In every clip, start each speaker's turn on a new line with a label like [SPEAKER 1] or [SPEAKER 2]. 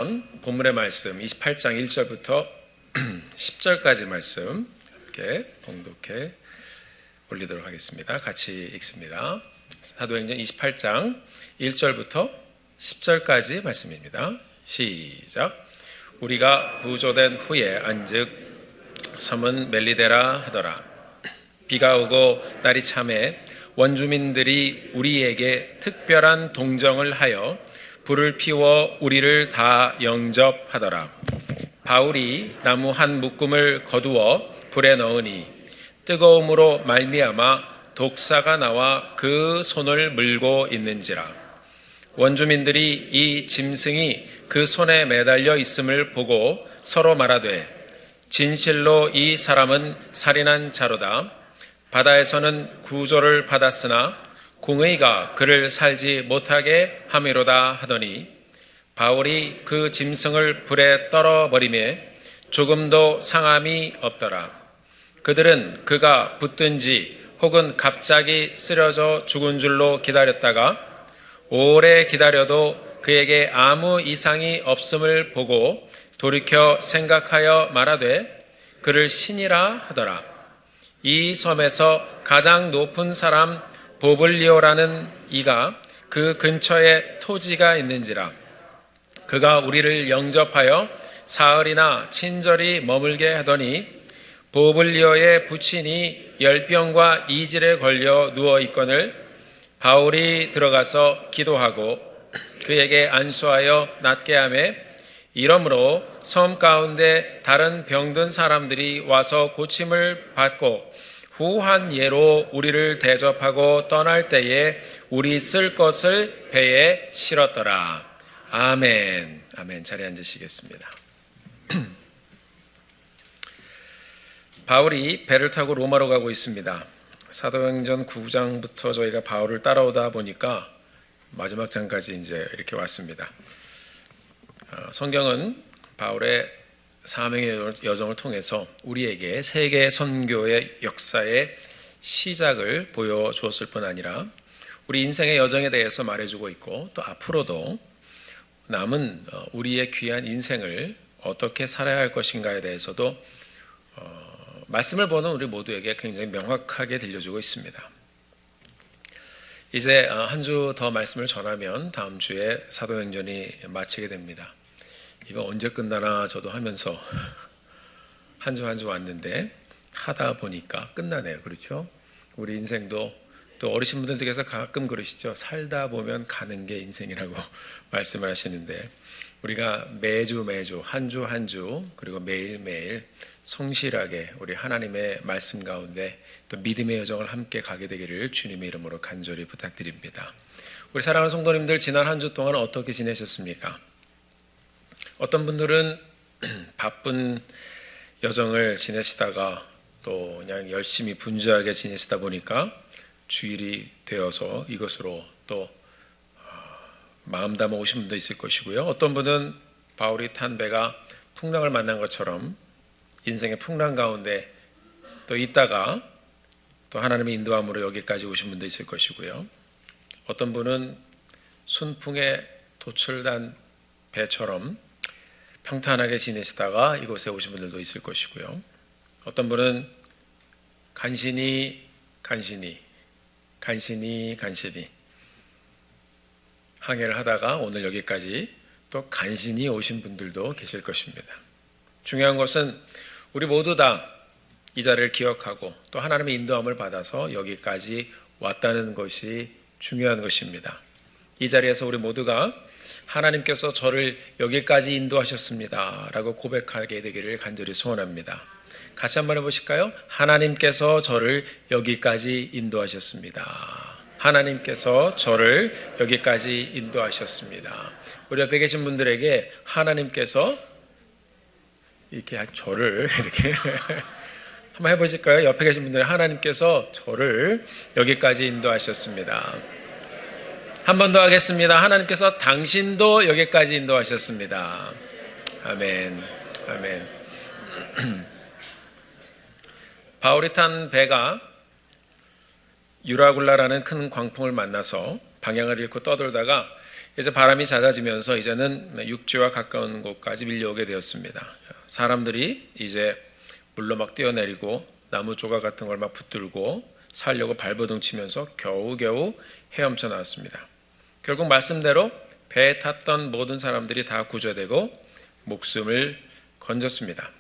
[SPEAKER 1] 본문의 말씀 28장 1절부터 10절까지 말씀 이렇게 봉독해 올리도록 하겠습니다. 같이 읽습니다. 사도행전 28장 1절부터 10절까지 말씀입니다. 시작. 우리가 구조된 후에 안즉 섬은 멜리데라 하더라. 비가 오고 날이 참해 원주민들이 우리에게 특별한 동정을 하여 불을 피워 우리를 다 영접하더라. 바울이 나무 한 묶음을 거두어 불에 넣으니 뜨거움으로 말미암아 독사가 나와 그 손을 물고 있는지라. 원주민들이 이 짐승이 그 손에 매달려 있음을 보고 서로 말하되 진실로 이 사람은 살인한 자로다. 바다에서는 구조를 받았으나 공의가 그를 살지 못하게 함이로다 하더니 바울이 그 짐승을 불에 떨어버리매 조금도 상함이 없더라. 그들은 그가 붙든지 혹은 갑자기 쓰러져 죽은 줄로 기다렸다가 오래 기다려도 그에게 아무 이상이 없음을 보고 돌이켜 생각하여 말하되 그를 신이라 하더라. 이 섬에서 가장 높은 사람 보블리오라는 이가 그 근처에 토지가 있는지라. 그가 우리를 영접하여 사흘이나 친절히 머물게 하더니 보블리오의 부친이 열병과 이질에 걸려 누워있거늘 바울이 들어가서 기도하고 그에게 안수하여 낫게 하며 이러므로 섬 가운데 다른 병든 사람들이 와서 고침을 받고 후한 예로 우리를 대접하고 떠날 때에 우리 쓸 것을 배에 실었더라. 아멘. 아멘. 자리에 앉으시겠습니다. 바울이 배를 타고 로마로 가고 있습니다. 사도행전 9장부터 저희가 바울을 따라오다 보니까 마지막 장까지 이제 이렇게 왔습니다. 성경은 바울의 사명의 여정을 통해서 우리에게 세계 선교의 역사의 시작을 보여주었을 뿐 아니라 우리 인생의 여정에 대해서 말해주고 있고 또 앞으로도 남은 우리의 귀한 인생을 어떻게 살아야 할 것인가에 대해서도 말씀을 보는 우리 모두에게 굉장히 명확하게 들려주고 있습니다. 이제 한 주 더 말씀을 전하면 다음 주에 사도행전이 마치게 됩니다. 이거 언제 끝나나 저도 하면서 한 주 한 주 왔는데 하다 보니까 끝나네요. 그렇죠? 우리 인생도 또 어르신 분들께서 가끔 그러시죠. 살다 보면 가는 게 인생이라고 말씀을 하시는데 우리가 매주 한 주 한 주 그리고 매일매일 성실하게 우리 하나님의 말씀 가운데 또 믿음의 여정을 함께 가게 되기를 주님의 이름으로 간절히 부탁드립니다. 우리 사랑하는 성도님들 지난 한 주 동안 어떻게 지내셨습니까? 어떤 분들은 바쁜 여정을 지내시다가 또 그냥 열심히 분주하게 지내시다 보니까 주일이 되어서 이것으로 또 마음 담아 오신 분도 있을 것이고요. 어떤 분은 바울이 탄 배가 풍랑을 만난 것처럼 인생의 풍랑 가운데 또 있다가 또 하나님의 인도함으로 여기까지 오신 분도 있을 것이고요. 어떤 분은 순풍에 도출단 배처럼 평탄하게 지내시다가 이곳에 오신 분들도 있을 것이고요. 어떤 분은 간신히 항해를 하다가 오늘 여기까지 또 간신히 오신 분들도 계실 것입니다. 중요한 것은 우리 모두 다 이 자리를 기억하고 또 하나님의 인도함을 받아서 여기까지 왔다는 것이 중요한 것입니다. 이 자리에서 우리 모두가 하나님께서 저를 여기까지 인도하셨습니다 라고 고백하게 되기를 간절히 소원합니다. 같이 한번 해보실까요? 하나님께서 저를 여기까지 인도하셨습니다. 하나님께서 저를 여기까지 인도하셨습니다. 우리 옆에 계신 분들에게 하나님께서 이렇게 저를 이렇게 한번 해보실까요? 옆에 계신 분들 하나님께서 저를 여기까지 인도하셨습니다. 한 번 더 하겠습니다. 하나님께서 당신도 여기까지 인도하셨습니다. 아멘. 아멘. 바울이 탄 배가 유라굴라라는 큰 광풍을 만나서 방향을 잃고 떠돌다가 이제 바람이 잦아지면서 이제는 육지와 가까운 곳까지 밀려오게 되었습니다. 사람들이 이제 물로 막 뛰어내리고 나무 조각 같은 걸 막 붙들고 살려고 발버둥 치면서 겨우겨우 헤엄쳐 나왔습니다. 결국 말씀대로 배에 탔던 모든 사람들이 다 구조되고 목숨을 건졌습니다.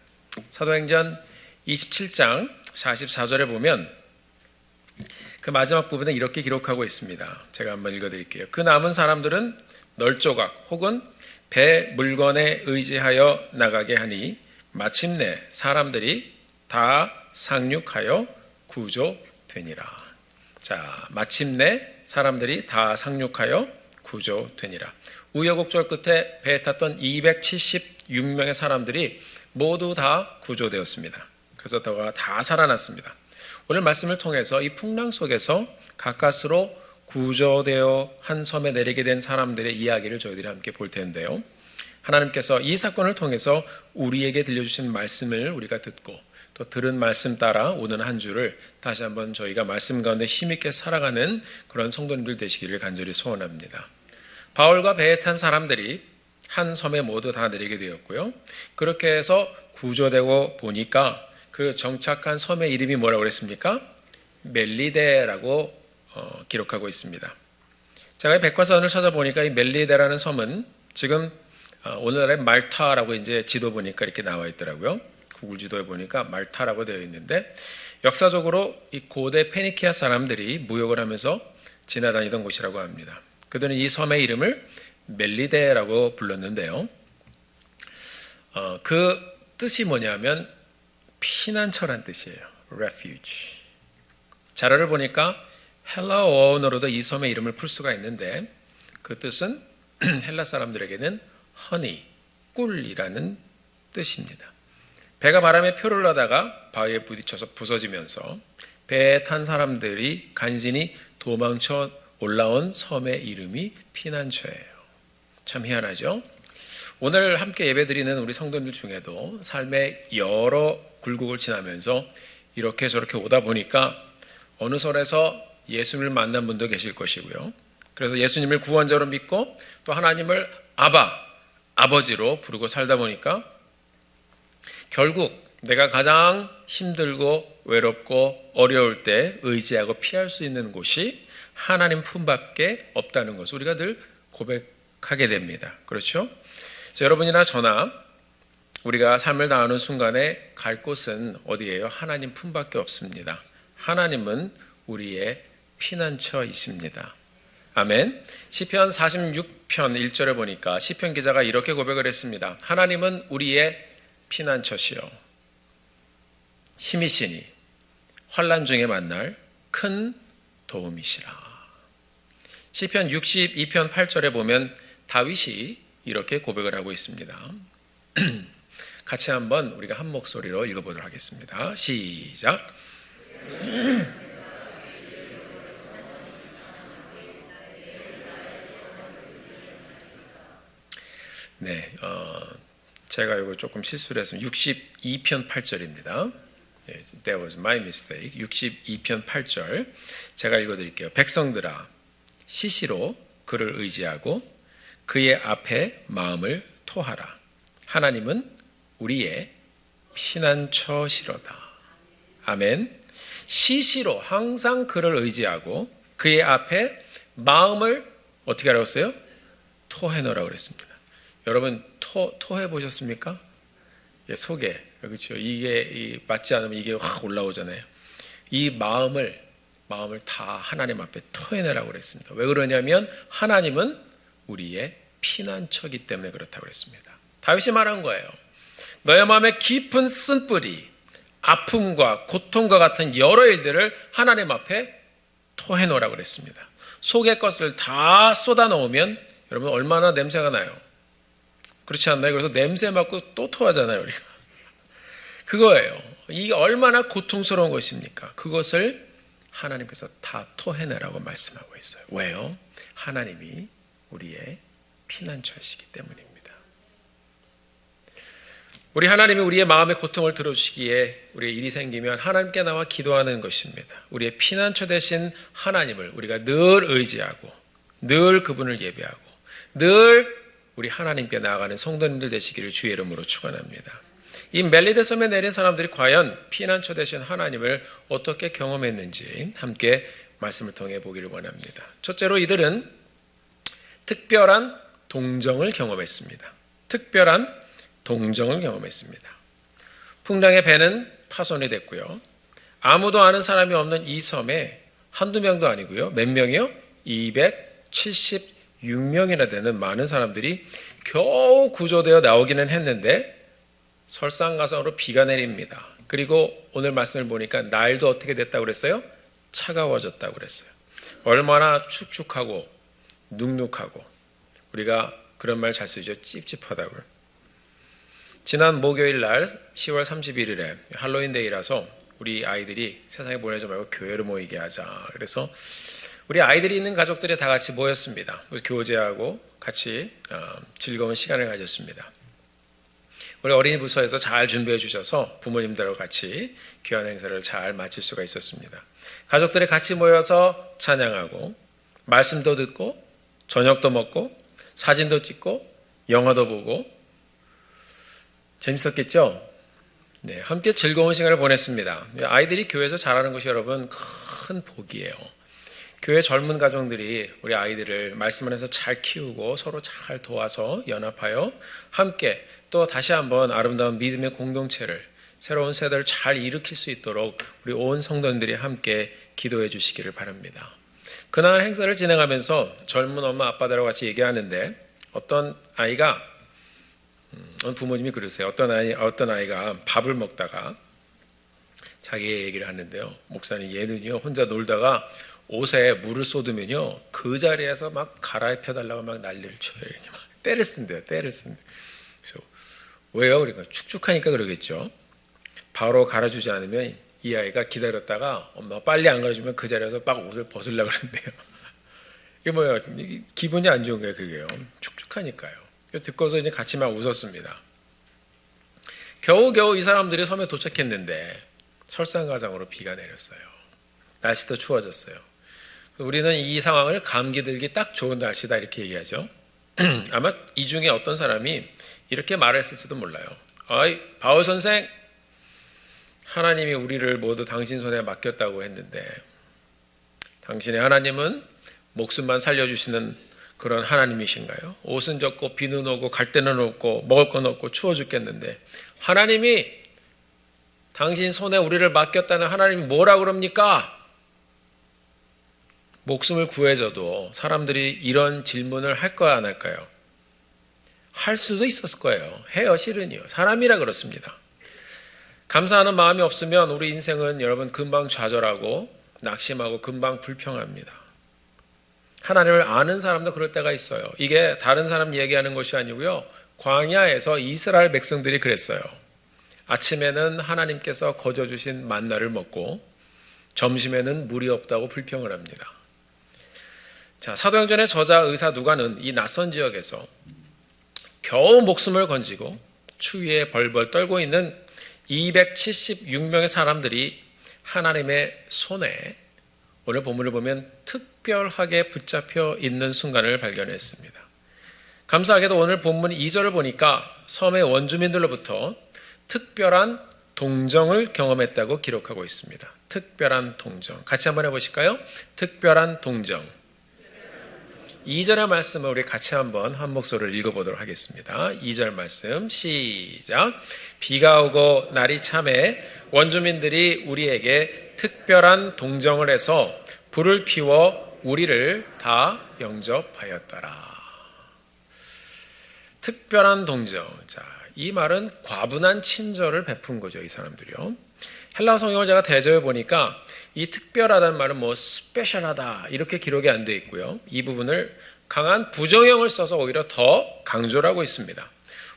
[SPEAKER 1] 사도행전 27장 44절에 보면 그 마지막 부분에 이렇게 기록하고 있습니다. 제가 한번 읽어드릴게요. 그 남은 사람들은 널조각 혹은 배 물건에 의지하여 나가게 하니 마침내 사람들이 다 상륙하여 구조되니라. 자, 마침내 사람들이 다 상륙하여 구조되니라. 우여곡절 끝에 배에 탔던 276명의 사람들이 모두 다 구조되었습니다. 그래서 다 살아났습니다. 오늘 말씀을 통해서 이 풍랑 속에서 가까스로 구조되어 한 섬에 내리게 된 사람들의 이야기를 저희들이 함께 볼 텐데요. 하나님께서 이 사건을 통해서 우리에게 들려주신 말씀을 우리가 듣고 또 들은 말씀 따라 오는 한 주를 다시 한번 저희가 말씀 가운데 힘있게 살아가는 그런 성도님들 되시기를 간절히 소원합니다. 바울과 배에 탄 사람들이 한 섬에 모두 다 내리게 되었고요. 그렇게 해서 구조되고 보니까 그 정착한 섬의 이름이 뭐라고 그랬습니까? 멜리데라고 기록하고 있습니다. 제가 백과사전을 찾아보니까 이 멜리데라는 섬은 지금 오늘날의 말타라고 이제 지도 보니까 이렇게 나와 있더라고요. 구글 지도에 보니까 말타라고 되어 있는데 역사적으로 이 고대 페니키아 사람들이 무역을 하면서 지나다니던 곳이라고 합니다. 그들은 이 섬의 이름을 멜리데라고 불렀는데요. 그 뜻이 뭐냐면 피난처란 뜻이에요. refuge. 자료를 보니까 헬라어 언어로도 이 섬의 이름을 풀 수가 있는데 그 뜻은 헬라 사람들에게는 honey, 꿀이라는 뜻입니다. 배가 바람에 표를 하다가 바위에 부딪혀서 부서지면서 배에 탄 사람들이 간신히 도망쳐 올라온 섬의 이름이 피난처예요. 참 희한하죠? 오늘 함께 예배드리는 우리 성도님들 중에도 삶의 여러 굴곡을 지나면서 이렇게 저렇게 오다 보니까 어느 설에서 예수님을 만난 분도 계실 것이고요. 그래서 예수님을 구원자로 믿고 또 하나님을 아버지로 부르고 살다 보니까 결국 내가 가장 힘들고 외롭고 어려울 때 의지하고 피할 수 있는 곳이 하나님 품밖에 없다는 것을 우리가 늘 고백하게 됩니다. 그렇죠? 그래서 여러분이나 저나 우리가 삶을 다하는 순간에 갈 곳은 어디예요? 하나님 품밖에 없습니다. 하나님은 우리의 피난처이십니다. 아멘. 시편 46편 1절에 보니까 시편 기자가 이렇게 고백을 했습니다. 하나님은 우리의 피난처시요 힘이시니 환난 중에 만날 큰 도움이시라. 시편 62편 8절에 보면 다윗이 이렇게 고백을 하고 있습니다. 같이 한번 우리가 한 목소리로 읽어보도록 하겠습니다. 시작. 네, 제가 이거 조금 실수를 했습니다. 62편 8절입니다. That was my mistake. 62편 8절 제가 읽어드릴게요. 백성들아 시시로 그를 의지하고 그의 앞에 마음을 토하라. 하나님은 우리의 피난처시로다. 아멘. 시시로 항상 그를 의지하고 그의 앞에 마음을 어떻게 하라고 했어요? 토해놓으라고 그랬습니다. 여러분 토해 보셨습니까? 속에 그렇죠. 이게 맞지 않으면 이게 확 올라오잖아요. 이 마음을 다 하나님 앞에 토해내라고 그랬습니다. 왜 그러냐면 하나님은 우리의 피난처이기 때문에 그렇다고 그랬습니다. 다윗이 말한 거예요. 너의 마음에 깊은 쓴뿌리, 아픔과 고통과 같은 여러 일들을 하나님 앞에 토해놓으라고 그랬습니다. 속의 것을 다 쏟아놓으면 여러분 얼마나 냄새가 나요? 그렇지 않나요? 그래서 냄새 맡고 또 토하잖아요, 우리가. 그거예요. 이게 얼마나 고통스러운 것입니까? 그것을 하나님께서 다 토해내라고 말씀하고 있어요. 왜요? 하나님이 우리의 피난처이시기 때문입니다. 우리 하나님이 우리의 마음의 고통을 들어주시기에 우리의 일이 생기면 하나님께 나와 기도하는 것입니다. 우리의 피난처 되신 하나님을 우리가 늘 의지하고 늘 그분을 예배하고 늘 우리 하나님께 나아가는 성도님들 되시기를 주의 이름으로 축원합니다. 이 멜리데 섬에 내린 사람들이 과연 피난처 되신 하나님을 어떻게 경험했는지 함께 말씀을 통해 보기를 원합니다. 첫째로 이들은 특별한 동정을 경험했습니다. 특별한 동정을 경험했습니다. 풍랑의 배는 파손이 됐고요. 아무도 아는 사람이 없는 이 섬에 한두 명도 아니고요. 몇 명이요? 276명이나 되는 많은 사람들이 겨우 구조되어 나오기는 했는데 설상가상으로 비가 내립니다. 그리고 오늘 말씀을 보니까 날도 어떻게 됐다고 그랬어요? 차가워졌다고 그랬어요. 얼마나 축축하고 눅눅하고 우리가 그런 말 잘 쓰죠. 찝찝하다고요. 지난 목요일 날 10월 31일에 할로윈데이라서 우리 아이들이 세상에 보내지 말고 교회로 모이게 하자. 그래서 우리 아이들이 있는 가족들이 다 같이 모였습니다. 교제하고 같이 즐거운 시간을 가졌습니다. 우리 어린이 부서에서 잘 준비해 주셔서 부모님들하고 같이 귀한 행사를 잘 마칠 수가 있었습니다. 가족들이 같이 모여서 찬양하고 말씀도 듣고 저녁도 먹고 사진도 찍고 영화도 보고 재밌었겠죠? 네, 함께 즐거운 시간을 보냈습니다. 아이들이 교회에서 자라는 것이 여러분 큰 복이에요. 교회 젊은 가정들이 우리 아이들을 말씀 안에서 잘 키우고 서로 잘 도와서 연합하여 함께 또 다시 한번 아름다운 믿음의 공동체를 새로운 세대를 잘 일으킬 수 있도록 우리 온 성도님들이 함께 기도해 주시기를 바랍니다. 그날 행사를 진행하면서 젊은 엄마 아빠들하고 같이 얘기하는데 어떤 아이가 부모님이 그러세요. 어떤 아이가 밥을 먹다가 자기의 얘기를 하는데요. 목사님 얘는요 혼자 놀다가 옷에 물을 쏟으면요 그 자리에서 막 갈아입혀 달라고 막 난리를 쳐요. 막 때를 쓴대요. 때를 쓴대. 그래서 왜요? 그러니까 축축하니까 그러겠죠. 바로 갈아주지 않으면 이 아이가 기다렸다가 엄마가 빨리 안 갈아주면 그 자리에서 막 옷을 벗으려고 그러는데요. 이게 뭐야? 기분이 안 좋은 거예요. 그게요. 축축하니까요. 듣고서 이제 같이 막 웃었습니다. 겨우겨우 이 사람들이 섬에 도착했는데 설상가상으로 비가 내렸어요. 날씨도 추워졌어요. 우리는 이 상황을 감기 들기 딱 좋은 날씨다 이렇게 얘기하죠. 아마 이 중에 어떤 사람이 이렇게 말했을지도 몰라요. 아이 바울 선생, 하나님이 우리를 모두 당신 손에 맡겼다고 했는데 당신의 하나님은 목숨만 살려주시는 그런 하나님이신가요? 옷은 젖고 비는 오고 갈 데는 없고 먹을 건 없고 추워 죽겠는데 하나님이 당신 손에 우리를 맡겼다는 하나님이 뭐라고 그럽니까? 목숨을 구해줘도 사람들이 이런 질문을 할까요 안 할까요? 할 수도 있었을 거예요. 해요 실은요. 사람이라 그렇습니다. 감사하는 마음이 없으면 우리 인생은 여러분 금방 좌절하고 낙심하고 금방 불평합니다. 하나님을 아는 사람도 그럴 때가 있어요. 이게 다른 사람 얘기하는 것이 아니고요. 광야에서 이스라엘 백성들이 그랬어요. 아침에는 하나님께서 거저주신 만나를 먹고 점심에는 물이 없다고 불평을 합니다. 자, 사도행전의 저자 의사 누가는 이 낯선 지역에서 겨우 목숨을 건지고 추위에 벌벌 떨고 있는 276명의 사람들이 하나님의 손에 오늘 본문을 보면 특별하게 붙잡혀 있는 순간을 발견했습니다. 감사하게도 오늘 본문 2절을 보니까 섬의 원주민들로부터 특별한 동정을 경험했다고 기록하고 있습니다. 특별한 동정. 같이 한번 해보실까요? 특별한 동정. 2절의 말씀을 우리 같이 한번 한 목소리를 읽어보도록 하겠습니다. 2절 말씀 시작. 비가 오고 날이 참해 원주민들이 우리에게 특별한 동정을 해서 불을 피워 우리를 다 영접하였더라. 특별한 동정. 자, 이 말은 과분한 친절을 베푼 거죠. 이 사람들이요. 헬라어 성경을 제가 대조해 보니까 이 특별하다는 말은 뭐 스페셜하다 이렇게 기록이 안 돼 있고요. 이 부분을 강한 부정형을 써서 오히려 더 강조를 하고 있습니다.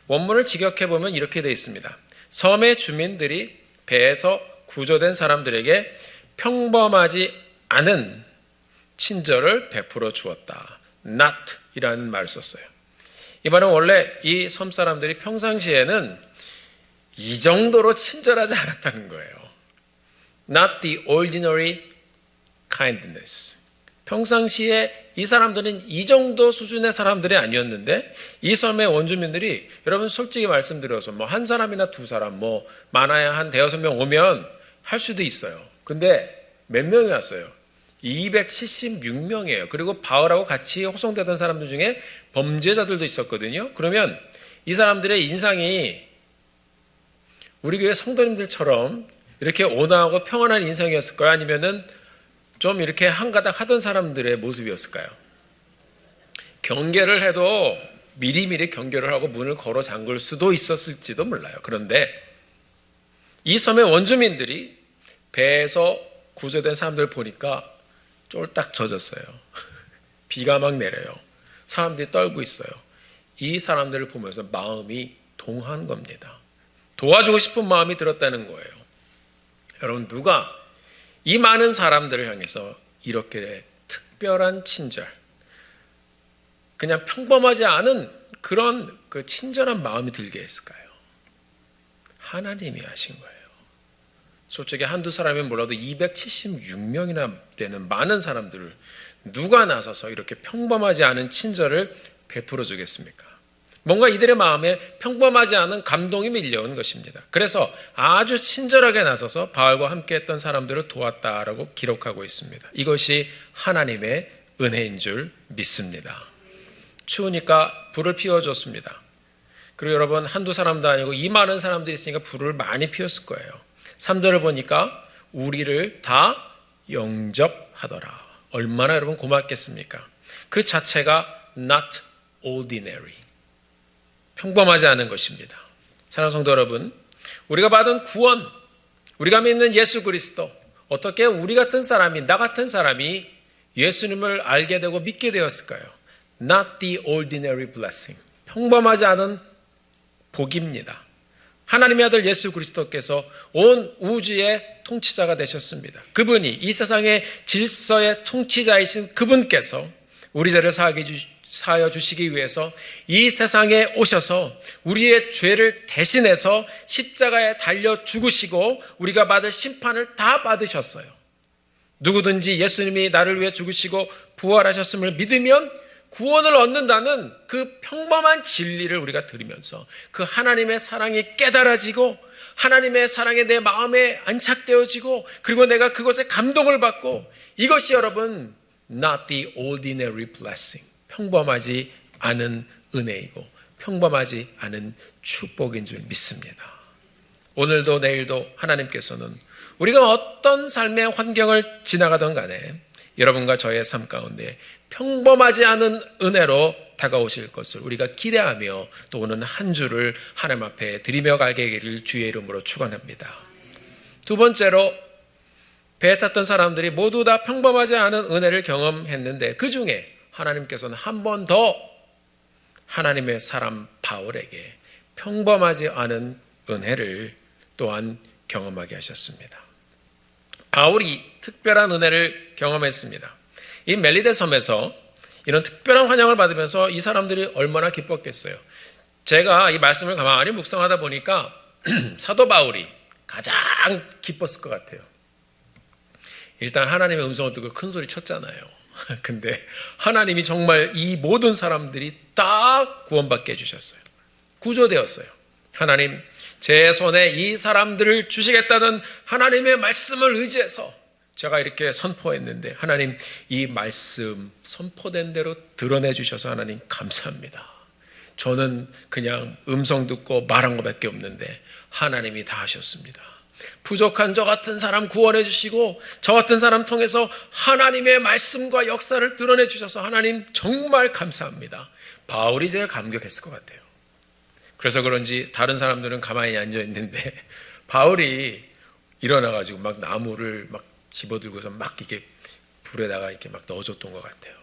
[SPEAKER 1] 원문을 직역해 보면 이렇게 돼 있습니다. 섬의 주민들이 배에서 구조된 사람들에게 평범하지 않은 친절을 베풀어 주었다. not 이라는 말을 썼어요. 이 말은 원래 이 섬 사람들이 평상시에는 이 정도로 친절하지 않았다는 거예요. Not the ordinary kindness. 평상시에 이 사람들은 이 정도 수준의 사람들이 아니었는데 이 섬의 원주민들이, 여러분 솔직히 말씀드려서 뭐 한 사람이나 두 사람, 뭐 많아야 한 대여섯 명 오면 할 수도 있어요. 근데 몇 명이 왔어요? 276명이에요. 그리고 바울하고 같이 호송되던 사람들 중에 범죄자들도 있었거든요. 그러면 이 사람들의 인상이 우리 교회 성도님들처럼 이렇게 온화하고 평안한 인상이었을까요? 아니면은 좀 이렇게 한가닥 하던 사람들의 모습이었을까요? 경계를 해도 미리미리 경계를 하고 문을 걸어 잠글 수도 있었을지도 몰라요. 그런데 이 섬의 원주민들이 배에서 구조된 사람들 보니까 쫄딱 젖었어요. 비가 막 내려요. 사람들이 떨고 있어요. 이 사람들을 보면서 마음이 동한 겁니다. 도와주고 싶은 마음이 들었다는 거예요. 여러분, 누가 이 많은 사람들을 향해서 이렇게 특별한 친절, 그냥 평범하지 않은 그런 그 친절한 마음이 들게 했을까요? 하나님이 하신 거예요. 솔직히 한두 사람이 몰라도 276명이나 되는 많은 사람들을 누가 나서서 이렇게 평범하지 않은 친절을 베풀어 주겠습니까? 뭔가 이들의 마음에 평범하지 않은 감동이 밀려온 것입니다. 그래서 아주 친절하게 나서서 바울과 함께 했던 사람들을 도왔다라고 기록하고 있습니다. 이것이 하나님의 은혜인 줄 믿습니다. 추우니까 불을 피워줬습니다. 그리고 여러분, 한두 사람도 아니고 이 많은 사람들이 있으니까 불을 많이 피웠을 거예요. 3절을 보니까 우리를 다 영접하더라. 얼마나 여러분 고맙겠습니까? 그 자체가 not ordinary, 평범하지 않은 것입니다. 사랑하는 성도 여러분, 우리가 받은 구원, 우리가 믿는 예수 그리스도, 어떻게 우리 같은 사람이, 나 같은 사람이 예수님을 알게 되고 믿게 되었을까요? Not the ordinary blessing, 평범하지 않은 복입니다. 하나님의 아들 예수 그리스도께서 온 우주의 통치자가 되셨습니다. 그분이, 이 세상의 질서의 통치자이신 그분께서 우리 죄를 사하여 주시기 위해서 이 세상에 오셔서 우리의 죄를 대신해서 십자가에 달려 죽으시고 우리가 받을 심판을 다 받으셨어요. 누구든지 예수님이 나를 위해 죽으시고 부활하셨음을 믿으면 구원을 얻는다는 그 평범한 진리를 우리가 들으면서 그 하나님의 사랑이 깨달아지고 하나님의 사랑에 내 마음에 안착되어지고 그리고 내가 그것에 감동을 받고, 이것이 여러분 not the ordinary blessing, 평범하지 않은 은혜이고 평범하지 않은 축복인 줄 믿습니다. 오늘도 내일도 하나님께서는 우리가 어떤 삶의 환경을 지나가던 간에 여러분과 저의 삶 가운데 평범하지 않은 은혜로 다가오실 것을 우리가 기대하며 또 오는 한 주를 하나님 앞에 드리며 가게 되기를 주의 이름으로 축원합니다. 두 번째로, 배에 탔던 사람들이 모두 다 평범하지 않은 은혜를 경험했는데 그 중에 하나님께서는 한 번 더 하나님의 사람 바울에게 평범하지 않은 은혜를 또한 경험하게 하셨습니다. 바울이 특별한 은혜를 경험했습니다. 이 멜리데 섬에서 이런 특별한 환영을 받으면서 이 사람들이 얼마나 기뻤겠어요. 제가 이 말씀을 가만히 묵상하다 보니까 사도 바울이 가장 기뻤을 것 같아요. 일단 하나님의 음성을 듣고 큰 소리 쳤잖아요. 근데 하나님이 정말 이 모든 사람들이 다 구원받게 해주셨어요. 구조되었어요. 하나님, 제 손에 이 사람들을 주시겠다는 하나님의 말씀을 의지해서 제가 이렇게 선포했는데 하나님, 이 말씀 선포된 대로 드러내 주셔서 하나님 감사합니다. 저는 그냥 음성 듣고 말한 것밖에 없는데 하나님이 다 하셨습니다. 부족한 저 같은 사람 구원해 주시고 저 같은 사람 통해서 하나님의 말씀과 역사를 드러내 주셔서 하나님 정말 감사합니다. 바울이 제일 감격했을 것 같아요. 그래서 그런지 다른 사람들은 가만히 앉아 있는데 바울이 일어나가지고 막 나무를 막 집어들고서 막 이렇게 불에다가 이렇게 막 넣어줬던 것 같아요.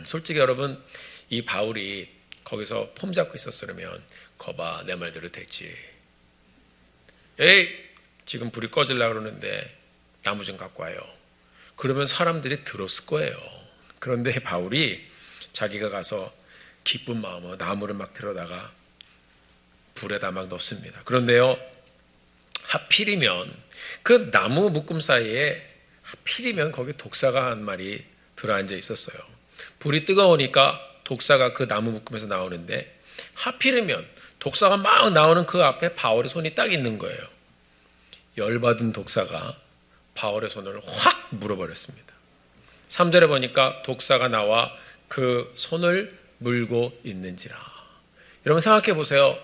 [SPEAKER 1] 솔직히 여러분, 이 바울이 거기서 폼 잡고 있었으면 거봐, 내 말대로 됐지. 에이, 지금 불이 꺼지려고 그러는데 나무 좀 갖고 와요. 그러면 사람들이 들었을 거예요. 그런데 바울이 자기가 가서 기쁜 마음으로 나무를 막 들어다가 불에다 막 넣습니다. 그런데요, 하필이면 그 나무 묶음 사이에 하필이면 거기 독사가 한 마리 들어앉아 있었어요. 불이 뜨거우니까 독사가 그 나무 묶음에서 나오는데 하필이면 독사가 막 나오는 그 앞에 바울의 손이 딱 있는 거예요. 열받은 독사가 바울의 손을 확 물어버렸습니다. 3절에 보니까 독사가 나와 그 손을 물고 있는지라. 여러분 생각해 보세요.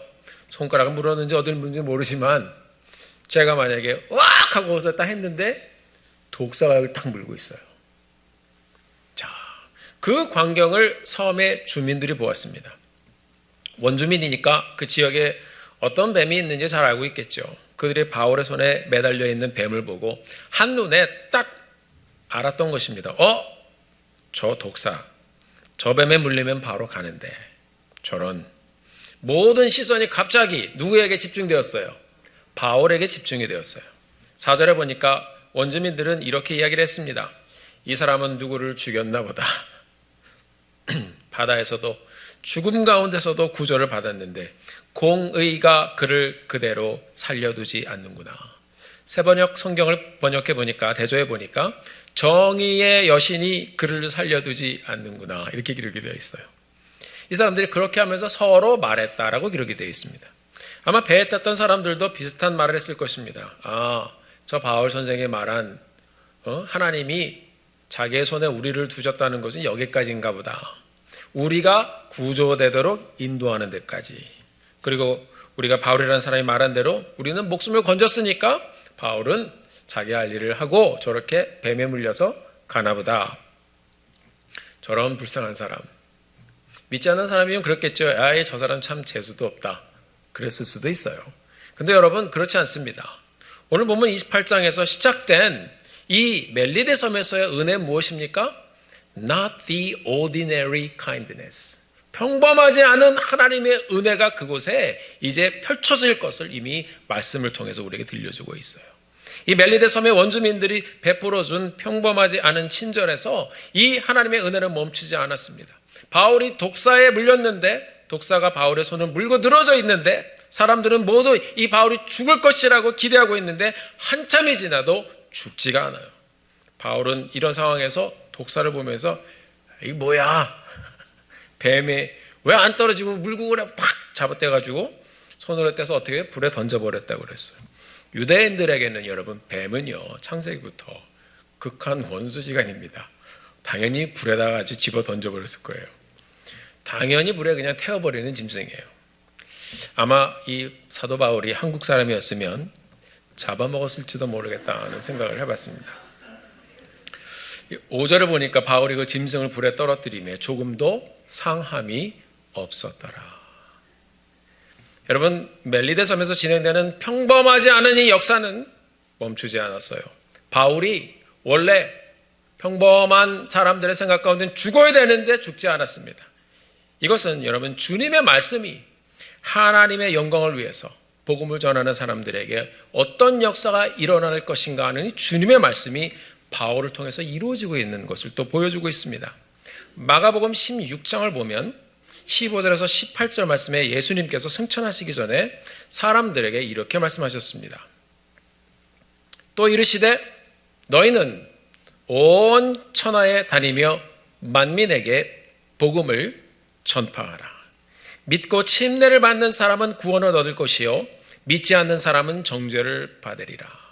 [SPEAKER 1] 손가락을 물었는지 어딜 물는지 모르지만 제가 만약에 왁 하고 어서 딱 했는데 독사가 여기 딱 물고 있어요. 자, 그 광경을 섬의 주민들이 보았습니다. 원주민이니까 그 지역에 어떤 뱀이 있는지 잘 알고 있겠죠. 그들이 바울의 손에 매달려 있는 뱀을 보고 한눈에 딱 알았던 것입니다. 저 독사, 저 뱀에 물리면 바로 가는데. 저런. 모든 시선이 갑자기 누구에게 집중되었어요? 바울에게 집중이 되었어요. 4절에 보니까 원주민들은 이렇게 이야기를 했습니다. 이 사람은 누구를 죽였나 보다. 바다에서도 죽음 가운데서도 구조를 받았는데 공의가 그를 그대로 살려두지 않는구나. 새번역 성경을 번역해 보니까, 대조해 보니까 정의의 여신이 그를 살려두지 않는구나, 이렇게 기록이 되어 있어요. 이 사람들이 그렇게 하면서 서로 말했다라고 기록이 되어 있습니다. 아마 배에 탔던 사람들도 비슷한 말을 했을 것입니다. 저 바울 선생이 말한 하나님이 자기의 손에 우리를 두셨다는 것은 여기까지인가 보다. 우리가 구조되도록 인도하는 데까지. 그리고 우리가 바울이라는 사람이 말한 대로 우리는 목숨을 건졌으니까 바울은 자기 할 일을 하고 저렇게 뱀에 물려서 가나보다. 저런 불쌍한 사람. 믿지 않는 사람이면 그렇겠죠. 아예 저 사람 참 재수도 없다. 그랬을 수도 있어요. 근데 여러분 그렇지 않습니다. 오늘 보면 28장에서 시작된 이 멜리데 섬에서의 은혜는 무엇입니까? Not the ordinary kindness. 평범하지 않은 하나님의 은혜가 그곳에 이제 펼쳐질 것을 이미 말씀을 통해서 우리에게 들려주고 있어요. 이 멜리데 섬의 원주민들이 베풀어준 평범하지 않은 친절에서 이 하나님의 은혜는 멈추지 않았습니다. 바울이 독사에 물렸는데 독사가 바울의 손을 물고 늘어져 있는데 사람들은 모두 이 바울이 죽을 것이라고 기대하고 있는데 한참이 지나도 죽지가 않아요. 바울은 이런 상황에서 독사를 보면서 이게 뭐야? 뱀에 왜 안 떨어지고 물고 그래 팍 잡아떼가지고 손으로 떼서 어떻게 불에 던져버렸다고 그랬어요. 유대인들에게는 여러분 뱀은요 창세기부터 극한 원수지간입니다. 당연히 불에다가 아주 집어 던져버렸을 거예요. 당연히 불에 그냥 태워버리는 짐승이에요. 아마 이 사도 바울이 한국 사람이었으면 잡아먹었을지도 모르겠다는 생각을 해봤습니다. 5절을 보니까 바울이 그 짐승을 불에 떨어뜨리며 조금도 상함이 없었더라. 여러분 멜리데 섬에서 진행되는 평범하지 않은 이 역사는 멈추지 않았어요. 바울이 원래 평범한 사람들의 생각 가운데 죽어야 되는데 죽지 않았습니다. 이것은 여러분 주님의 말씀이 하나님의 영광을 위해서 복음을 전하는 사람들에게 어떤 역사가 일어날 것인가 하는 주님의 말씀이 바울을 통해서 이루어지고 있는 것을 또 보여주고 있습니다. 마가복음 16장을 보면 15절에서 18절 말씀에 예수님께서 승천하시기 전에 사람들에게 이렇게 말씀하셨습니다. 또 이르시되 너희는 온 천하에 다니며 만민에게 복음을 전파하라. 믿고 침례를 받는 사람은 구원을 얻을 것이요 믿지 않는 사람은 정죄를 받으리라.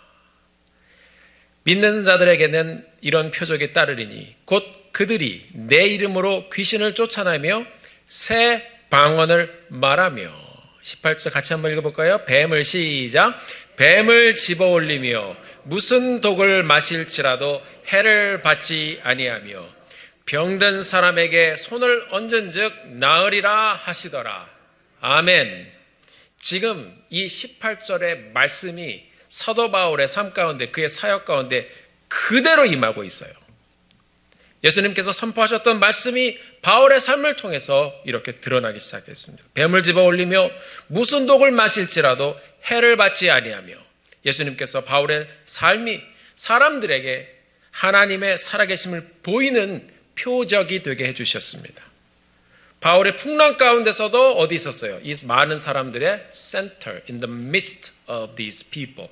[SPEAKER 1] 믿는 자들에게는 이런 표적이 따르리니 곧 그들이 내 이름으로 귀신을 쫓아내며 새 방언을 말하며 18절 같이 한번 읽어볼까요? 뱀을 시작. 뱀을 집어올리며 무슨 독을 마실지라도 해를 받지 아니하며 병든 사람에게 손을 얹은즉 나으리라 하시더라. 아멘. 지금 이 18절의 말씀이 사도 바울의 삶 가운데 그의 사역 가운데 그대로 임하고 있어요. 예수님께서 선포하셨던 말씀이 바울의 삶을 통해서 이렇게 드러나기 시작했습니다. 뱀을 집어올리며 무슨 독을 마실지라도 해를 받지 아니하며 예수님께서 바울의 삶이 사람들에게 하나님의 살아계심을 보이는 표적이 되게 해주셨습니다. 바울의 풍랑 가운데서도 어디 있었어요? 이 많은 사람들의 center, in the midst of these people.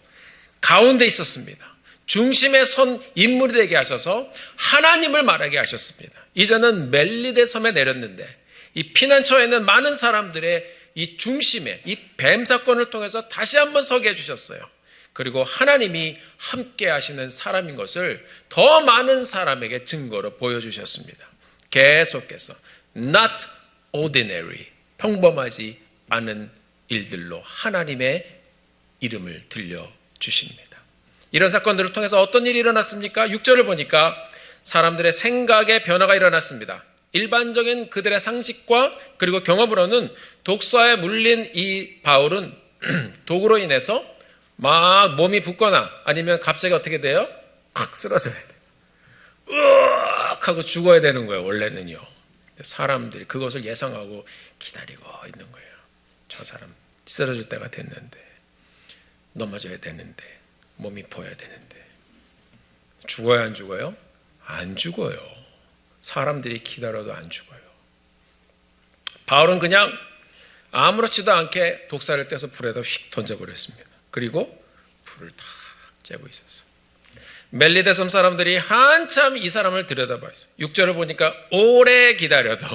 [SPEAKER 1] 가운데 있었습니다. 중심에 선 인물이 되게 하셔서 하나님을 말하게 하셨습니다. 이제는 멜리데 섬에 내렸는데 이 피난처에 있는 많은 사람들의 이 중심에 이 뱀 사건을 통해서 다시 한번 서게 해주셨어요. 그리고 하나님이 함께 하시는 사람인 것을 더 많은 사람에게 증거로 보여주셨습니다. 계속해서 not ordinary, 평범하지 않은 일들로 하나님의 이름을 들려주십니다. 이런 사건들을 통해서 어떤 일이 일어났습니까? 6절을 보니까 사람들의 생각의 변화가 일어났습니다. 일반적인 그들의 상식과 그리고 경험으로는 독사에 물린 이 바울은 독으로 인해서 막 몸이 붓거나 아니면 갑자기 어떻게 돼요? 콱 쓰러져야 돼요. 으악 하고 죽어야 되는 거예요. 원래는요. 사람들이 그것을 예상하고 기다리고 있는 거예요. 저 사람 쓰러질 때가 됐는데, 넘어져야 되는데, 몸이 보여야 되는데. 죽어요, 안 죽어요? 안 죽어요. 사람들이 기다려도 안 죽어요. 바울은 그냥 아무렇지도 않게 독사를 떼서 불에다 휙 던져버렸습니다. 그리고 불을 탁 쬐고 있었어요. 멜리데 섬 사람들이 한참 이 사람을 들여다봤어요. 6절을 보니까 오래 기다려도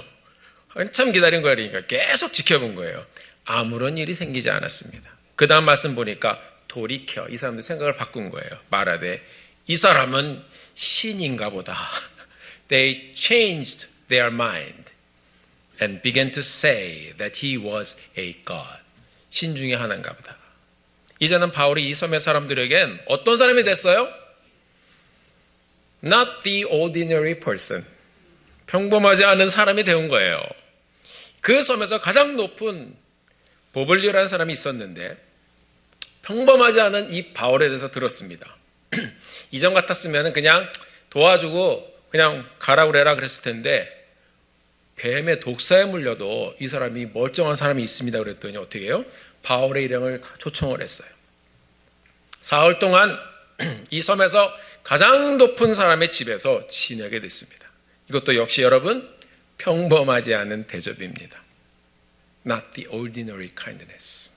[SPEAKER 1] 한참 기다린 거니까 계속 지켜본 거예요. 아무런 일이 생기지 않았습니다. 그 다음 말씀 보니까 돌이켜 이 사람들 생각을 바꾼 거예요. 말하되 이 사람은 신인가 보다. They changed their mind and began to say that he was a god. 신 중에 하나인가 보다. 이제는 바울이 이 섬의 사람들에겐 어떤 사람이 됐어요? Not the ordinary person. 평범하지 않은 사람이 되온 거예요. 그 섬에서 가장 높은 보블리오라는 사람이 있었는데 평범하지 않은 이 바울에 대해서 들었습니다. 이전 같았으면 그냥 도와주고 그냥 가라 그래라 그랬을 텐데 뱀의 독사에 물려도 이 사람이 멀쩡한 사람이 있습니다 그랬더니 어떻게 해요? 바울의 일행을 다 초청을 했어요. 사흘 동안 이 섬에서 가장 높은 사람의 집에서 지내게 됐습니다. 이것도 역시 여러분 평범하지 않은 대접입니다. Not the ordinary kindness.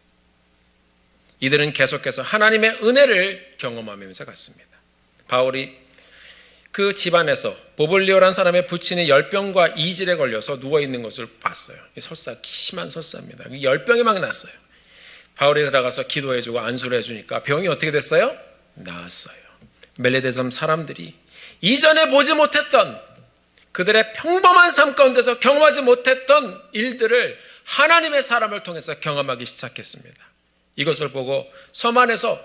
[SPEAKER 1] 이들은 계속해서 하나님의 은혜를 경험하면서 갔습니다. 바울이 그 집안에서 보블리오라는 사람의 부친이 열병과 이질에 걸려서 누워있는 것을 봤어요. 설사, 심한 설사입니다. 열병이 막 났어요. 바울이 들어가서 기도해주고 안수를 해주니까 병이 어떻게 됐어요? 나았어요. 멜리데 섬 사람들이 이전에 보지 못했던 그들의 평범한 삶 가운데서 경험하지 못했던 일들을 하나님의 사람을 통해서 경험하기 시작했습니다. 이것을 보고 섬 안에서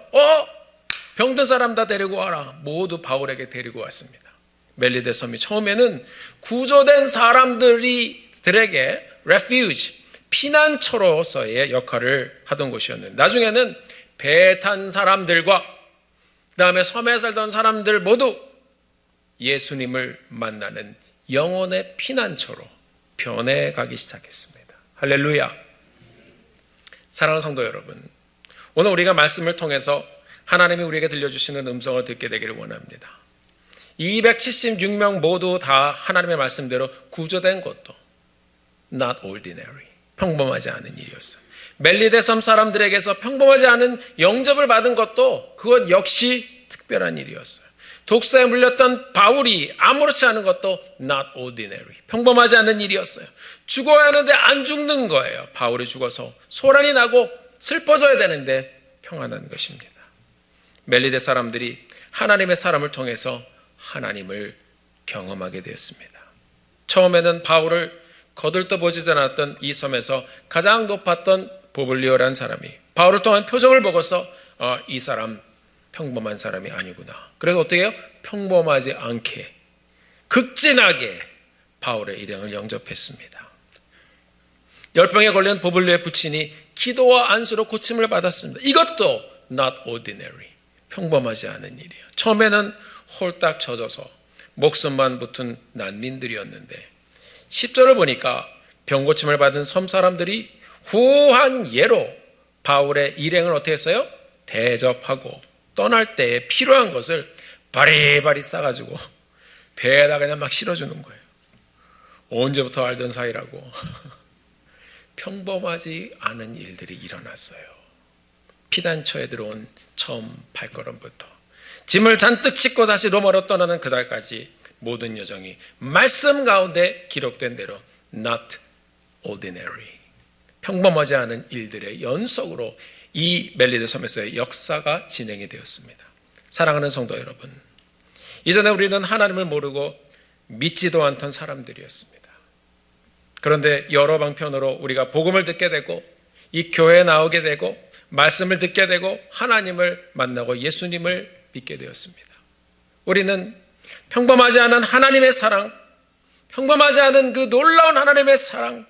[SPEAKER 1] 병든 사람 다 데리고 와라. 모두 바울에게 데리고 왔습니다. 멜리데 섬이 처음에는 구조된 사람들에게 refuge, 피난처로서의 역할을 하던 곳이었는데 나중에는 배 탄 사람들과 그 다음에 섬에 살던 사람들 모두 예수님을 만나는 영혼의 피난처로 변해가기 시작했습니다. 할렐루야. 사랑하는 성도 여러분, 오늘 우리가 말씀을 통해서 하나님이 우리에게 들려주시는 음성을 듣게 되기를 원합니다. 276명 모두 다 하나님의 말씀대로 구조된 것도 not ordinary, 평범하지 않은 일이었어요. 멜리데 섬 사람들에게서 평범하지 않은 영접을 받은 것도 그것 역시 특별한 일이었어요. 독사에 물렸던 바울이 아무렇지 않은 것도 not ordinary, 평범하지 않은 일이었어요. 죽어야 하는데 안 죽는 거예요. 바울이 죽어서 소란이 나고 슬퍼져야 되는데 평안한 것입니다. 멜리데 사람들이 하나님의 사람을 통해서 하나님을 경험하게 되었습니다. 처음에는 바울을 거들떠보지 않았던 이 섬에서 가장 높았던 보블리오라는 사람이 바울을 통한 표정을 보고서 이 사람 평범한 사람이 아니구나. 그래서 어떻게 해요? 평범하지 않게 극진하게 바울의 일행을 영접했습니다. 열병에 걸린 보블리오의 부친이 기도와 안수로 고침을 받았습니다. 이것도 not ordinary, 평범하지 않은 일이에요. 처음에는 홀딱 젖어서 목숨만 붙은 난민들이었는데 10절을 보니까 병고침을 받은 섬 사람들이 후한 예로 바울의 일행을 어떻게 했어요? 대접하고 떠날 때에 필요한 것을 바리바리 싸가지고 배에다 그냥 막 실어주는 거예요. 언제부터 알던 사이라고. 평범하지 않은 일들이 일어났어요. 피난처에 들어온 처음 발걸음부터 짐을 잔뜩 싣고 다시 로마로 떠나는 그날까지 모든 여정이 말씀 가운데 기록된 대로 not ordinary, 평범하지 않은 일들의 연속으로 이 멜리드 섬에서의 역사가 진행이 되었습니다. 사랑하는 성도 여러분, 이전에 우리는 하나님을 모르고 믿지도 않던 사람들이었습니다. 그런데 여러 방편으로 우리가 복음을 듣게 되고 이 교회에 나오게 되고 말씀을 듣게 되고 하나님을 만나고 예수님을 믿게 되었습니다. 우리는 평범하지 않은 하나님의 사랑, 평범하지 않은 그 놀라운 하나님의 사랑,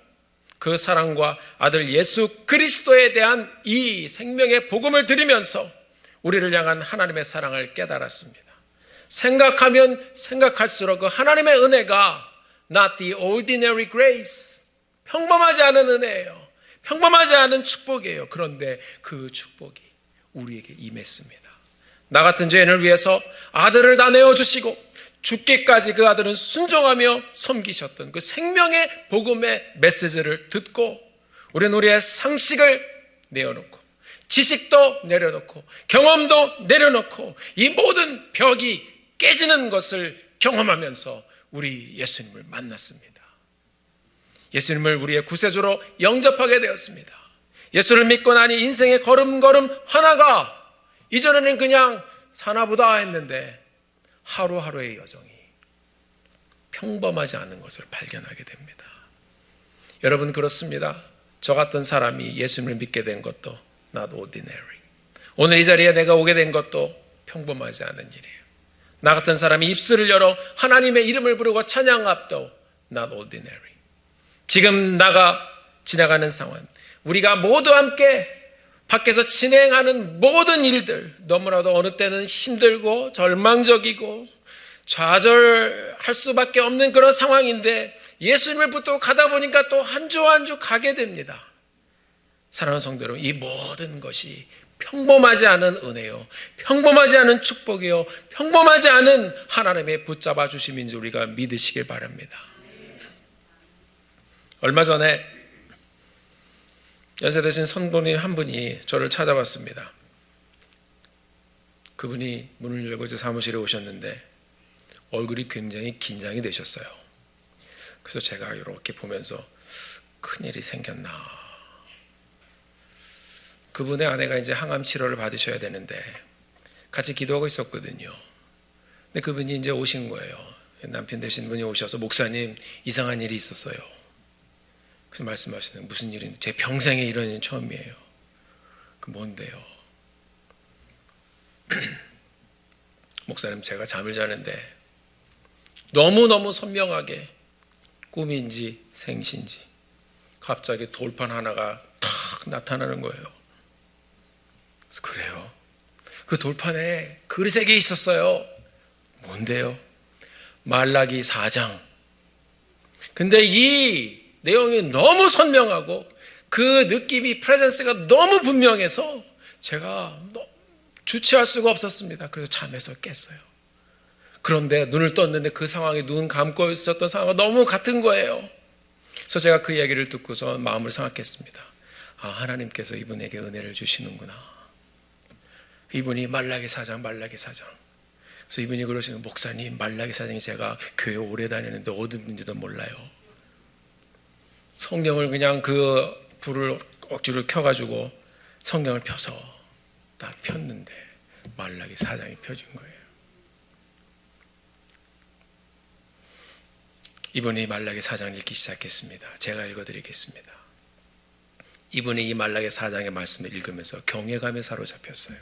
[SPEAKER 1] 그 사랑과 아들 예수 그리스도에 대한 이 생명의 복음을 들으면서 우리를 향한 하나님의 사랑을 깨달았습니다. 생각하면 생각할수록 그 하나님의 은혜가 not the ordinary grace, 평범하지 않은 은혜예요. 평범하지 않은 축복이에요. 그런데 그 축복이 우리에게 임했습니다. 나 같은 죄인을 위해서 아들을 다 내어주시고 죽기까지 그 아들은 순종하며 섬기셨던 그 생명의 복음의 메시지를 듣고 우리는 우리의 상식을 내어놓고 지식도 내려놓고 경험도 내려놓고 이 모든 벽이 깨지는 것을 경험하면서 우리 예수님을 만났습니다. 예수님을 우리의 구세주로 영접하게 되었습니다. 예수를 믿고 나니 인생의 걸음걸음 하나가 이전에는 그냥 사나보다 했는데 하루하루의 여정이 평범하지 않은 것을 발견하게 됩니다. 여러분, 그렇습니다. 저 같은 사람이 예수님을 믿게 된 것도 not ordinary. 오늘 이 자리에 내가 오게 된 것도 평범하지 않은 일이에요. 나 같은 사람이 입술을 열어 하나님의 이름을 부르고 찬양합도 not ordinary. 지금 나가 지나가는 상황, 우리가 모두 함께 밖에서 진행하는 모든 일들, 너무나도 어느 때는 힘들고 절망적이고 좌절할 수밖에 없는 그런 상황인데 예수님을 붙들고 가다 보니까 또 한 주 한 주 가게 됩니다. 사랑하는 성도 여러분, 이 모든 것이 평범하지 않은 은혜요, 평범하지 않은 축복이요, 평범하지 않은 하나님의 붙잡아 주심인지 우리가 믿으시길 바랍니다. 얼마 전에 연세 드신 선교님 한 분이 저를 찾아왔습니다. 그분이 문을 열고 제 사무실에 오셨는데 얼굴이 굉장히 긴장이 되셨어요. 그래서 제가 이렇게 보면서 큰일이 생겼나. 그분의 아내가 이제 항암 치료를 받으셔야 되는데 같이 기도하고 있었거든요. 근데 그분이 이제 오신 거예요. 남편 되신 분이 오셔서 목사님, 이상한 일이 있었어요. 그래서 말씀하시는, 무슨 일인데? 제 평생에 이런 일 처음이에요. 그 뭔데요? 목사님, 제가 잠을 자는데 너무너무 선명하게 꿈인지 생신지 갑자기 돌판 하나가 탁 나타나는 거예요. 그래서 그래요? 그 돌판에 그릇에 게 있었어요. 뭔데요? 말라기 4장. 근데 이 내용이 너무 선명하고 그 느낌이, 프레젠스가 너무 분명해서 제가 주체할 수가 없었습니다. 그래서 잠에서 깼어요. 그런데 눈을 떴는데 그 상황이 눈 감고 있었던 상황과 너무 같은 거예요. 그래서 제가 그 이야기를 듣고서 마음을 생각했습니다. 아, 하나님께서 이분에게 은혜를 주시는구나. 이분이 말라기 4장. 그래서 이분이 그러시는, 목사님, 말라기 4장이 제가 교회 오래 다니는데 어딘지도 몰라요. 성경을 그냥 그 불을 억지로 켜가지고 성경을 펴서 딱 폈는데 말라기 4장이 펴진 거예요. 이분이 말라기 4장 읽기 시작했습니다. 제가 읽어드리겠습니다. 이분이 이 말라기 4장의 말씀을 읽으면서 경외감에 사로잡혔어요.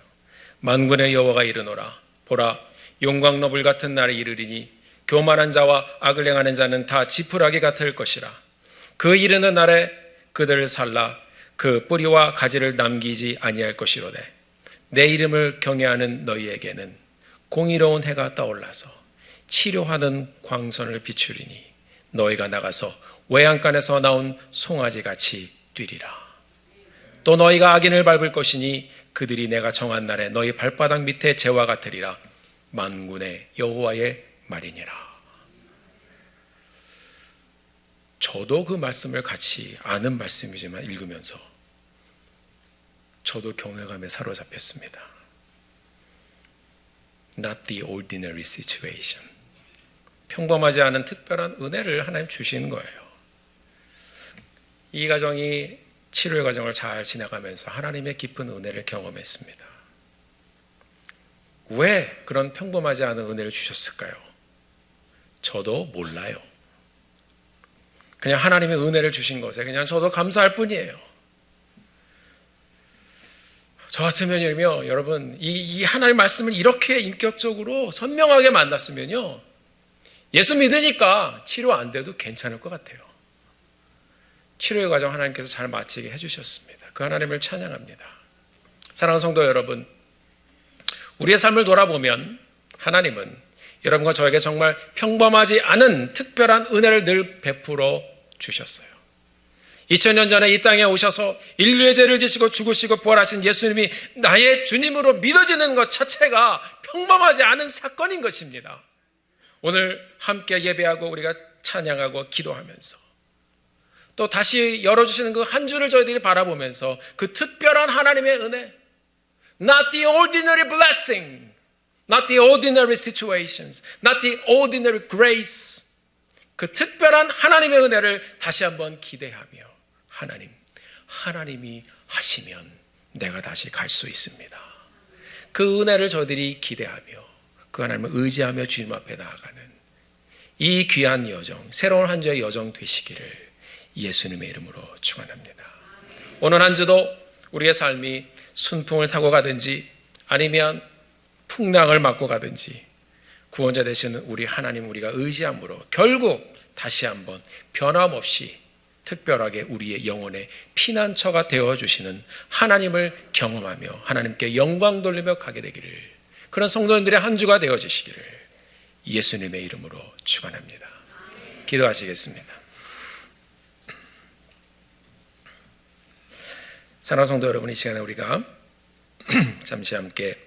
[SPEAKER 1] 만군의 여호와가 이르노라, 보라, 용광로불 같은 날이 이르리니 교만한 자와 악을 행하는 자는 다 지푸라기 같을 것이라. 그 이르는 날에 그들을 살라 그 뿌리와 가지를 남기지 아니할 것이로되, 내 이름을 경외하는 너희에게는 공의로운 해가 떠올라서 치료하는 광선을 비추리니 너희가 나가서 외양간에서 나온 송아지같이 뛰리라. 또 너희가 악인을 밟을 것이니 그들이 내가 정한 날에 너희 발바닥 밑에 재와 같으리라. 만군의 여호와의 말이니라. 저도 그 말씀을 같이 아는 말씀이지만 읽으면서 저도 경외감에 사로잡혔습니다. not the ordinary situation. 평범하지 않은 특별한 은혜를 하나님 주시는 거예요. 이 가정이 치료의 과정을 잘 지나가면서 하나님의 깊은 은혜를 경험했습니다. 왜 그런 평범하지 않은 은혜를 주셨을까요? 저도 몰라요. 그냥 하나님의 은혜를 주신 것에 그냥 저도 감사할 뿐이에요. 저 같으면요, 여러분, 이 하나님 말씀을 이렇게 인격적으로 선명하게 만났으면요, 예수 믿으니까 치료 안 돼도 괜찮을 것 같아요. 치료의 과정 하나님께서 잘 마치게 해주셨습니다. 그 하나님을 찬양합니다. 사랑하는 성도 여러분, 우리의 삶을 돌아보면 하나님은 여러분과 저에게 정말 평범하지 않은 특별한 은혜를 늘 베풀어 주셨어요. 2000년 전에 이 땅에 오셔서 인류의 죄를 지시고 죽으시고 부활하신 예수님이 나의 주님으로 믿어지는 것 자체가 평범하지 않은 사건인 것입니다. 오늘 함께 예배하고 우리가 찬양하고 기도하면서 또 다시 열어주시는 그 한 주를 저희들이 바라보면서 그 특별한 하나님의 은혜, not the ordinary blessing, not the ordinary situations, not the ordinary grace, 그 특별한 하나님의 은혜를 다시 한번 기대하며 하나님이 하시면 내가 다시 갈 수 있습니다. 그 은혜를 저희들이 기대하며 그 하나님을 의지하며 주님 앞에 나아가는 이 귀한 여정, 새로운 한 주의 여정 되시기를 예수님의 이름으로 축원합니다. 오늘 한 주도 우리의 삶이 순풍을 타고 가든지 아니면 풍랑을 맞고 가든지 구원자 되시는 우리 하나님 우리가 의지함으로 결국 다시 한번 변함없이 특별하게 우리의 영혼의 피난처가 되어주시는 하나님을 경험하며 하나님께 영광 돌리며 가게 되기를, 그런 성도님들의 한 주가 되어주시기를 예수님의 이름으로 축원합니다. 기도하시겠습니다. 사랑하는 성도 여러분, 이 시간에 우리가 잠시 함께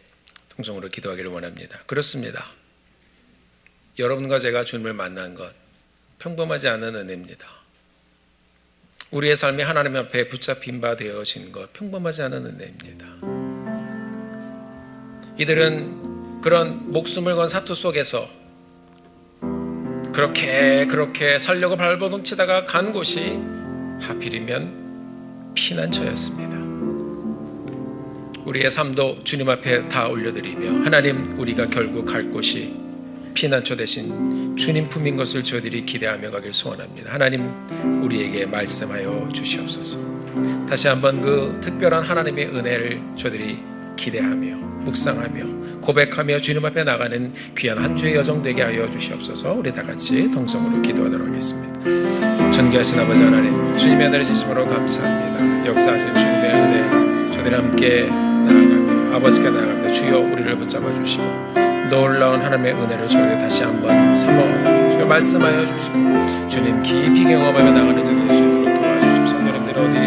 [SPEAKER 1] 통성으로 기도하기를 원합니다. 그렇습니다. 여러분과 제가 주님을 만난 것 평범하지 않은 은혜입니다. 우리의 삶이 하나님 앞에 붙잡힌 바 되어진 것 평범하지 않은 은혜입니다. 이들은 그런 목숨을 건 사투 속에서 그렇게 살려고 발버둥치다가 간 곳이 하필이면 피난처였습니다. 우리의 삶도 주님 앞에 다 올려드리며 하나님, 우리가 결국 갈 곳이 피난처 대신 주님 품인 것을 저희들이 기대하며 가길 소원합니다. 하나님, 우리에게 말씀하여 주시옵소서. 다시 한번 그 특별한 하나님의 은혜를 저희들이 기대하며 묵상하며 고백하며 주님 앞에 나가는 귀한 한 주의 여정 되게 하여 주시옵소서. 우리 다 같이 동성으로 기도하도록 하겠습니다. 존귀하신 아버지 하나님, 주님의 은혜를 진심으로 감사합니다. 역사하신 주님의 은혜 저희들 함께 나아가며 아버지께 나아갑니다. 주여 우리를 붙잡아 주시고 놀라운 하나님의 은혜를 저희들 다시 한번 삼아 말씀하여 주시고 주님 깊이 경험하며 나가는 자들 수 있도록 도와주시고 성도님들 어디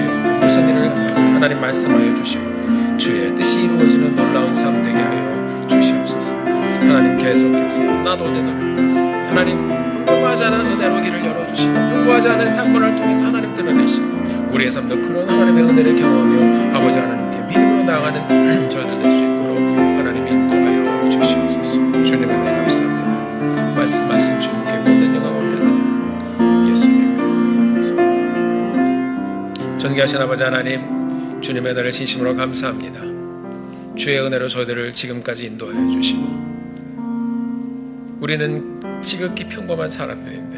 [SPEAKER 1] 무슨 일을 하나님 말씀하여 주시고 주의 뜻이 이루어지는 놀라운 삶 되게 하여 주시옵소서. 하나님 계속해서 나도 되돌리면서 하나님 평범하지 않은 은혜로 길을 열어주시고 평범하지 않은 사건을 통해서 하나님 드러내시고 우리의 삶도 그런 하나님의 은혜를 경험하며 아버지 하나님께 믿음으로 나아가는 저희들 될 수 있도록 하나님 인도하여 주시옵소서. 주님의 은혜 감사합니다. 말씀하신 주님께 모든 영광 올려드립니다. 예수님. 존귀하신 아버지 하나님, 주님의 은혜를 진심으로 감사합니다. 주의 은혜로 저희들을 지금까지 인도하여 주시고 우리는 지극히 평범한 사람들인데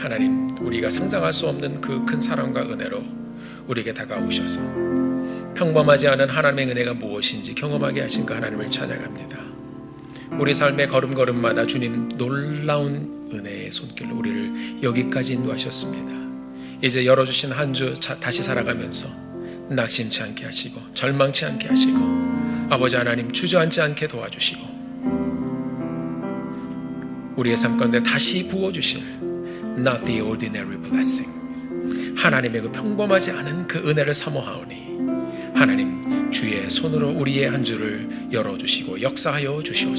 [SPEAKER 1] 하나님, 우리가 상상할 수 없는 그 큰 사랑과 은혜로 우리에게 다가오셔서 평범하지 않은 하나님의 은혜가 무엇인지 경험하게 하신 그 하나님을 찬양합니다. 우리 삶의 걸음걸음마다 주님 놀라운 은혜의 손길로 우리를 여기까지 인도하셨습니다. 이제 열어주신 한 주 다시 살아가면서 낙심치 않게 하시고 절망치 않게 하시고 아버지 하나님 주저앉지 않게 도와주시고 우리의 삶 가운데 다시 부어주실 not the ordinary blessing, 하나님의 그 평범하지 않은 그 은혜를 사모하오니 하나님 주의 손으로 우리의 한 주를 열어주시고 역사하여 주시옵소서.